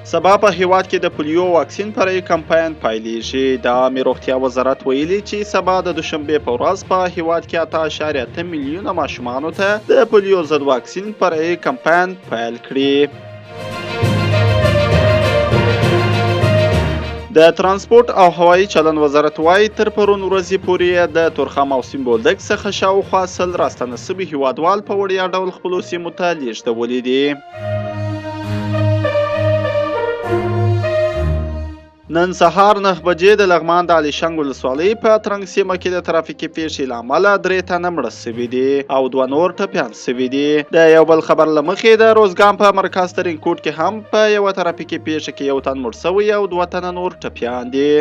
سبا په هیواد کې د پولیو واکسین فرعي کمپاین پیلیږي. د عامه روغتیا وزارت ویلي چې سبا د دوشنبې په ورځ په هیواد کې 8.8 میلیونه ماشومانو ته د پولیو ضد واکسین فرعي کمپاین پیل کړي. د ترانسپورت او هوایي چلند وزارت وايي تر پرون ورځې پورې د تورخم او سمبولدک څخه شاوخوا 100 راستنه سوي هیوادوال په وړیا ډول خپلو سیمو ته لیږدولي دي. نن سهار 9 بجې د لغمان د عليشنګ ولسوالۍ په ترنګ سیمه کې د ترافیکي پیښې له امله 3 تنه مړه سوي دي او 2 نور ټپیان سوي دي. د یو بل خبر له مخې د روزګان په مرکز ترینکوټ کې هم په یوه ترافیکي پیښه کې 1 تن مړ سوی او 2 تنه نور ټپیان دي.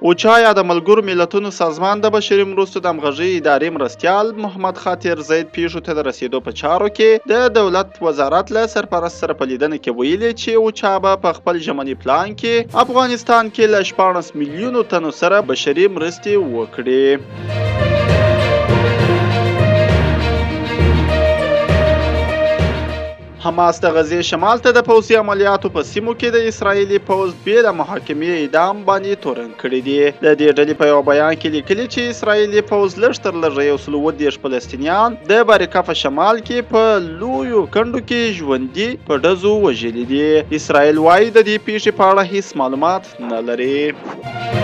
اوچا یا د ملګرو ملتونو سازمان د بشري مرستو د همغږۍ ادارې مرستیال محمد خاطر زید پیښو ته د رسیدو په چارو کې د دولت وزارت له سرپرست سره په لیدنه کې ویلي چې اوچا به په خپل ژمني پلان کې افغانستان کې له 14 میلیونو تنو سره بشري مرستې وکړي. حماس د غزې شمال ته د پوځي عملیاتو په سیمو کې د اسرایلي پوځ بې د محاکمې اعدام باندې تورن کړي دي. د دې ډلې په یو بیان کې لیکلي چې اسرایلي پوځ لږ تر لږه 130 فلسطینیان د باریکا په شمال کې په لویو کندو کې ژوندي په ډزو وژلي دي. اسرایل وايي د دې پیښې په اړه هیڅ معلومات نه لري.